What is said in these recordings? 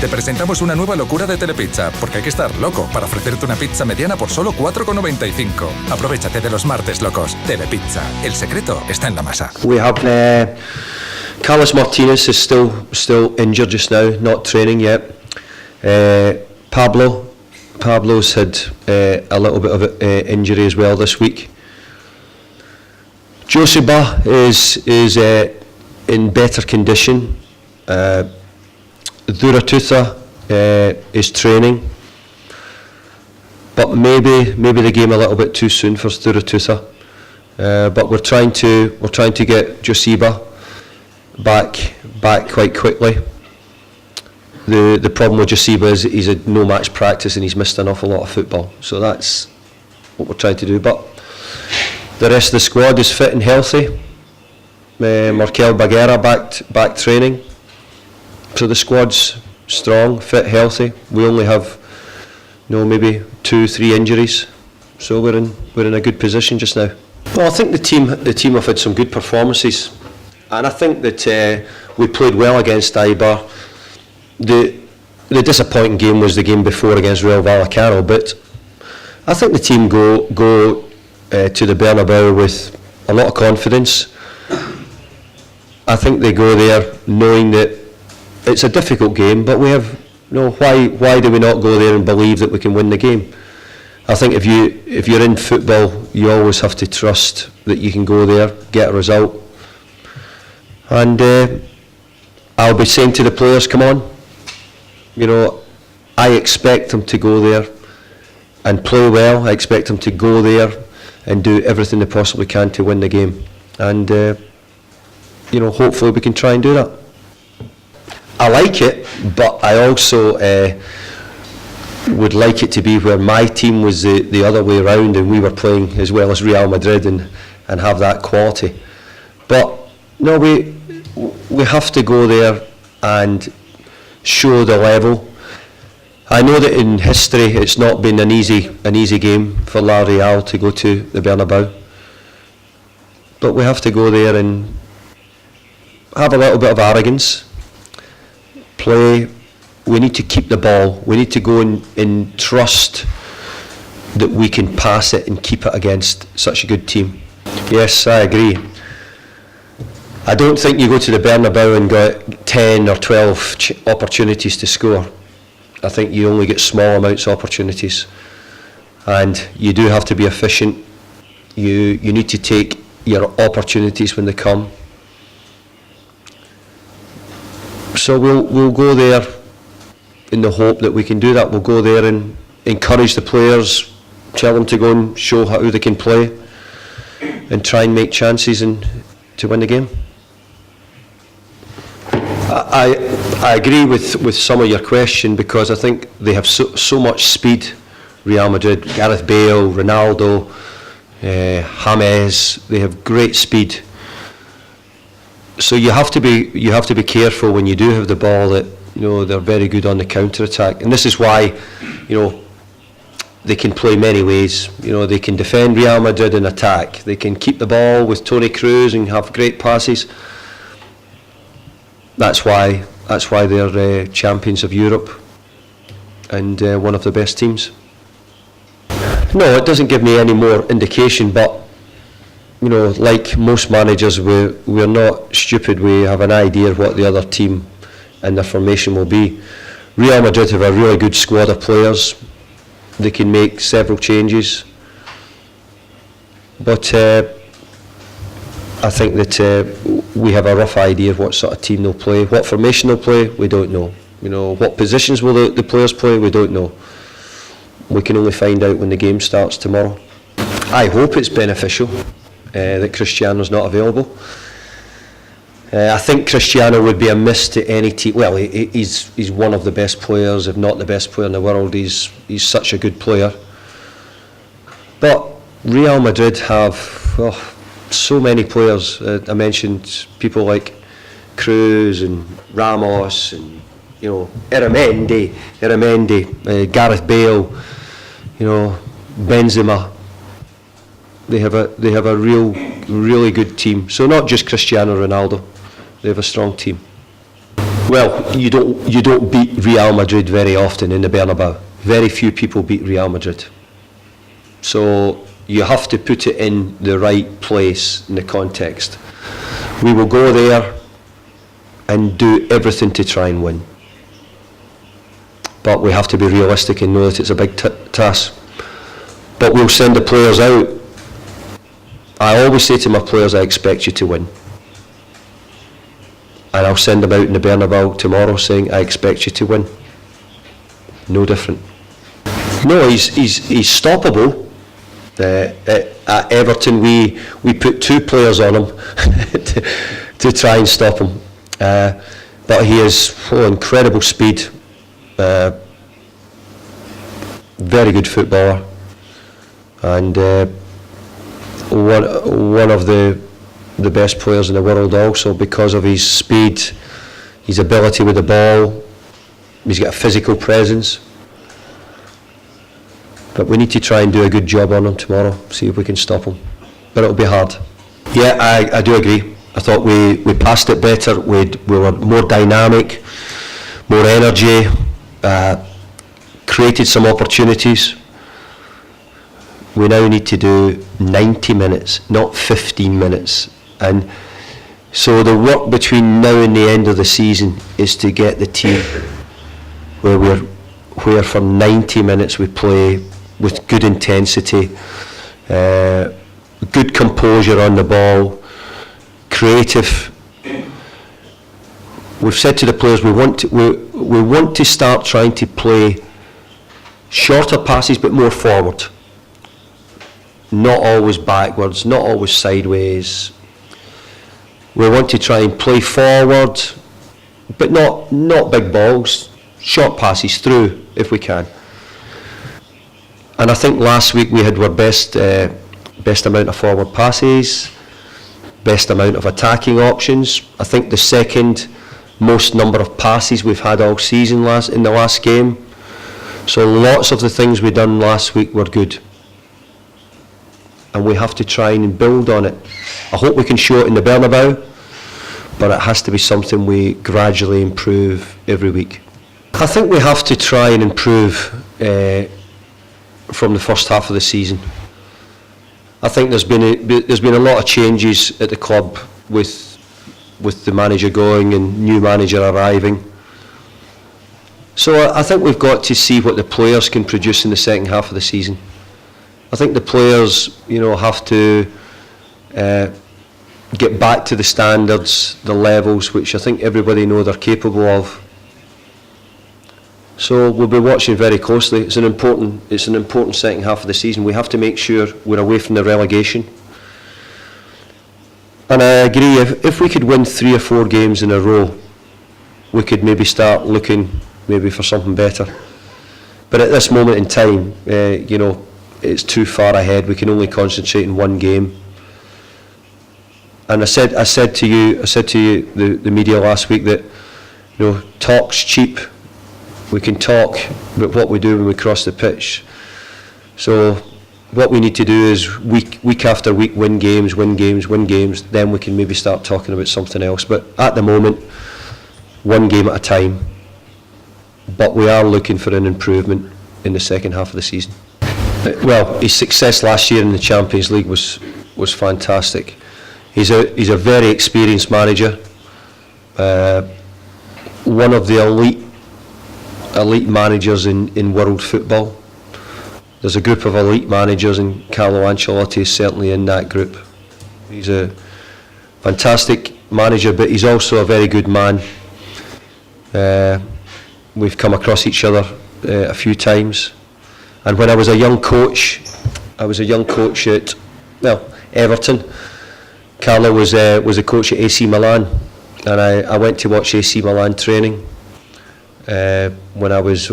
Te presentamos una nueva locura de Telepizza, porque hay que estar loco para ofrecerte una pizza mediana por solo 4,95. Aprovechate de los martes locos. Telepizza. El secreto está en la masa. We have Carlos Martinez is still injured just now, not training yet. Pablo's had a little bit of injury as well this week. Joseba is in better condition. Duratutha is training, but maybe the game a little bit too soon for Duratutha. But we're trying to get Joseba back quite quickly. The problem with Joseba is he's had no match practice and he's missed an awful lot of football. So that's what we're trying to do. But the rest of the squad is fit and healthy. Markel Baguera back training. So the squad's strong, fit, healthy. We only have maybe 2-3 injuries. So we're in a good position just now. Well, I think the team have had some good performances, and I think that we played well against Eibar. The disappointing game was the game before against Real Vallecano, but I think the team go to the Bernabeu with a lot of confidence. I think they go there knowing that it's a difficult game, but we have why do we not go there and believe that we can win the game? I think if you're in football, you always have to trust that you can go there, get a result. And I'll be saying to the players, come on, I expect them to go there and play well. I expect them to go there and do everything they possibly can to win the game. And hopefully we can try and do that. I like it, but I also would like it to be where my team was the other way around and we were playing as well as Real Madrid and have that quality. But no, we have to go there and show the level. I know that in history it's not been an easy game for La Real to go to the Bernabeu, but we have to go there and have a little bit of arrogance, play. We need to keep the ball. We need to go and trust that we can pass it and keep it against such a good team. Yes, I agree. I don't think you go to the Bernabeu and get 10 or 12 opportunities to score. I think you only get small amounts of opportunities, and you do have to be efficient. You need to take your opportunities when they come. So we'll go there in the hope that we can do that. We'll go there and encourage the players, tell them to go and show how they can play, and try and make chances and to win the game. I agree with some of your question, because I think they have so much speed. Real Madrid, Gareth Bale, Ronaldo, James, they have great speed. So you have to be careful when you do have the ball that they're very good on the counter attack, and this is why they can play many ways. They can defend Real Madrid and attack. They can keep the ball with Toni Kroos and have great passes. That's why they're champions of Europe and one of the best teams. No, it doesn't give me any more indication, but like most managers, we're not stupid. We have an idea of what the other team and their formation will be. Real Madrid have a really good squad of players. They can make several changes, but I think that we have a rough idea of what sort of team they'll play. What formation they'll play, we don't know. What positions will the players play, we don't know. We can only find out when the game starts tomorrow. I hope it's beneficial that Cristiano's not available. I think Cristiano would be a miss to any team. Well, he's one of the best players, if not the best player in the world. He's such a good player. But Real Madrid have so many players. I mentioned people like Kroos and Ramos and Eramendi, Gareth Bale, Benzema. They have a really good team. So not just Cristiano Ronaldo. They have a strong team. Well, you don't beat Real Madrid very often in the Bernabeu. Very few people beat Real Madrid. So you have to put it in the right place in the context. We will go there and do everything to try and win. But we have to be realistic and know that it's a big task. But we'll send the players out. I always say to my players, I expect you to win. And I'll send them out in the Bernabeu tomorrow saying, I expect you to win. No different. No, he's stoppable. At Everton, we put 2 players on him to try and stop him. But he has incredible speed. Very good footballer. And one of the best players in the world also, because of his speed, his ability with the ball. He's got a physical presence. But we need to try and do a good job on him tomorrow, see if we can stop him. But it'll be hard. Yeah, I do agree. I thought we passed it better, we were more dynamic, more energy, created some opportunities. We now need to do 90 minutes, not 15 minutes. And so the work between now and the end of the season is to get the team where for 90 minutes we play with good intensity, good composure on the ball, creative. We've said to the players we want to start trying to play shorter passes but more forward. Not always backwards, not always sideways. We want to try and play forward, but not big balls, short passes through if we can. And I think last week we had our best amount of forward passes, best amount of attacking options. I think the second most number of passes we've had all season in the last game. So lots of the things we done last week were good. And we have to try and build on it. I hope we can show it in the Bernabeu, but it has to be something we gradually improve every week. I think we have to try and improve from the first half of the season. I think there's been a lot of changes at the club with the manager going and new manager arriving. So I think we've got to see what the players can produce in the second half of the season. I think the players, have to get back to the standards, the levels, which I think everybody know they're capable of. So we'll be watching very closely. It's an important second half of the season. We have to make sure we're away from the relegation. And I agree, if we could win 3 or 4 games in a row, we could maybe start looking maybe for something better. But at this moment in time, it's too far ahead. We can only concentrate on one game. And I said to you, the media last week that talk's cheap. We can talk about what we do when we cross the pitch. So what we need to do is week after week win games. Then we can maybe start talking about something else. But at the moment, one game at a time. But we are looking for an improvement in the second half of the season. Well, his success last year in the Champions League was fantastic. He's a very experienced manager, one of the elite managers in world football. There's a group of elite managers, and Carlo Ancelotti is certainly in that group. He's a fantastic manager, but he's also a very good man. We've come across each other a few times. And when I was a young coach at Everton. Carlo was a coach at AC Milan, and I went to watch AC Milan training when I was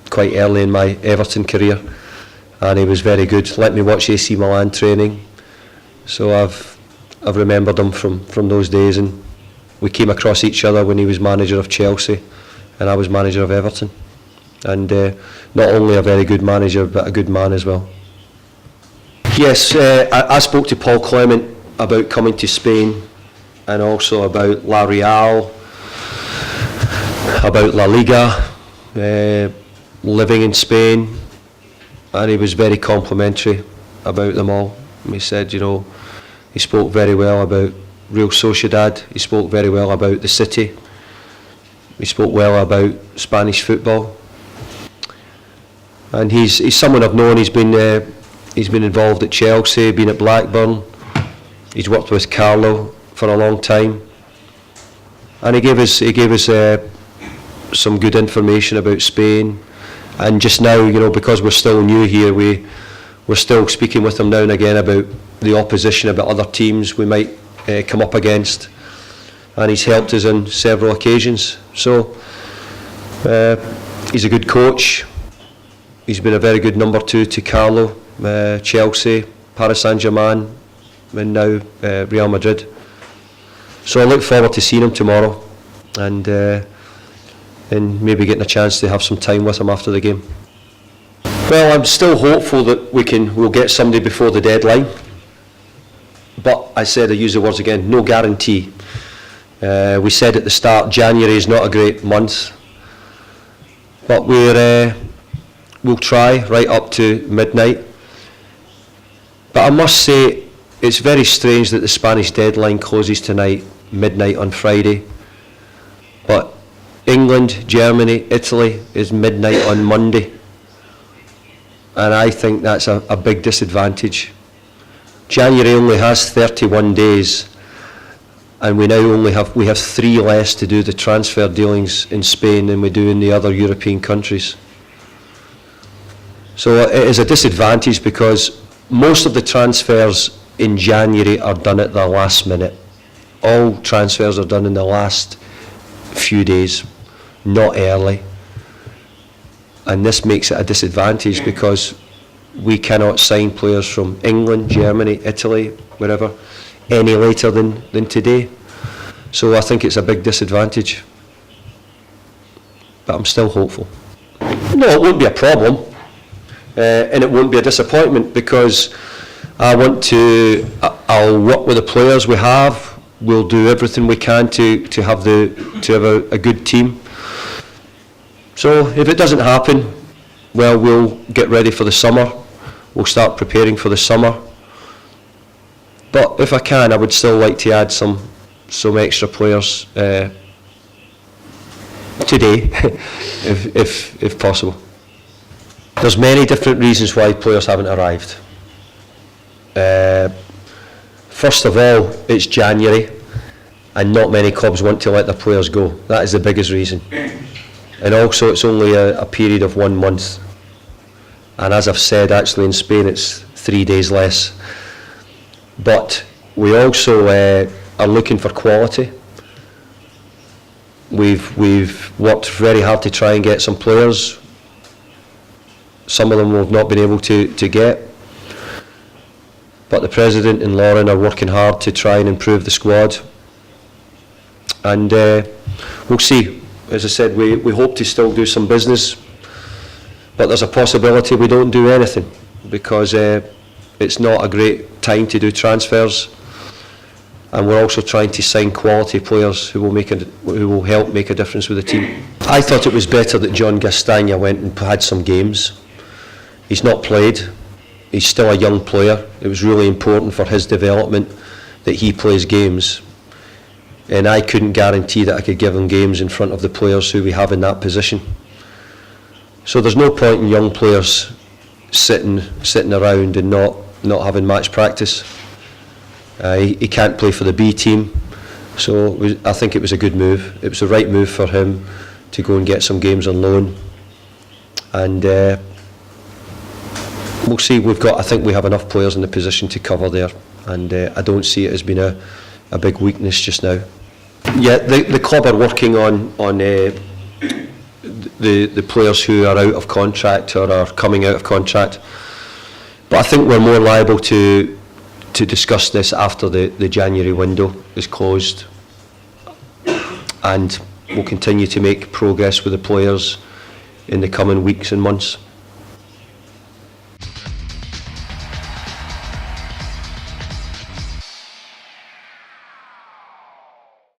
quite early in my Everton career, and he was very good. Let me watch AC Milan training, so I've remembered him from those days, and we came across each other when he was manager of Chelsea and I was manager of Everton. And not only a very good manager, but a good man as well. Yes, I spoke to Paul Clement about coming to Spain, and also about La Real. about La Liga, living in Spain, and he was very complimentary about them all. He said, you know, he spoke very well about Real Sociedad, he spoke very well about the city, he spoke well about Spanish football, and he's someone I've known. He's been involved at Chelsea, been at Blackburn, he's worked with Carlo for a long time, and he gave us some good information about Spain. And just now, you know, because we're still new here, we're still speaking with him now and again about the opposition, about other teams we might come up against, and he's helped us on several occasions. So he's a good coach. He's been a very good number 2 to Carlo, Chelsea, Paris Saint-Germain, and now Real Madrid. So I look forward to seeing him tomorrow, and maybe getting a chance to have some time with him after the game. Well, I'm still hopeful that we'll get somebody before the deadline. But I use the words again, no guarantee. We said at the start, January is not a great month, but we'll try right up to midnight. But I must say, it's very strange that the Spanish deadline closes tonight, midnight on Friday. But England, Germany, Italy is midnight on Monday. And I think that's a big disadvantage. January only has 31 days, and we have 3 less to do the transfer dealings in Spain than we do in the other European countries. So it is a disadvantage because most of the transfers in January are done at the last minute. All transfers are done in the last few days, not early. And this makes it a disadvantage because we cannot sign players from England, Germany, Italy, wherever, any later than today. So I think it's a big disadvantage. But I'm still hopeful. No, it won't be a problem. And it won't be a disappointment because I'll work with the players we have. We'll do everything we can to have a good team. So if it doesn't happen, well, we'll get ready for the summer. We'll start preparing for the summer. But if I can, I would still like to add some extra players today, if possible. There's many different reasons why players haven't arrived. First of all, it's January, and not many clubs want to let their players go. That is the biggest reason. And also, it's only a period of 1 month. And as I've said, actually in Spain, it's 3 days less. But we also are looking for quality. We've worked very hard to try and get some players. Some of them we've not been able to get. But the President and Lauren are working hard to try and improve the squad. And we'll see. As I said, we hope to still do some business, but there's a possibility we don't do anything because it's not a great time to do transfers, and we're also trying to sign quality players who will help make a difference with the team. I thought it was better that John Gastagna went and had some games. He's not played. He's still a young player. It was really important for his development that he plays games. And I couldn't guarantee that I could give him games in front of the players who we have in that position. So there's no point in young players sitting around and not having match practice. He can't play for the B team, so I think it was a good move. It was the right move for him to go and get some games on loan. And we'll see. I think we have enough players in the position to cover there, and I don't see it as being a big weakness just now. Yeah, the club are working on the players who are out of contract or are coming out of contract, but I think we're more liable to discuss this after the January window is closed, and we'll continue to make progress with the players in the coming weeks and months.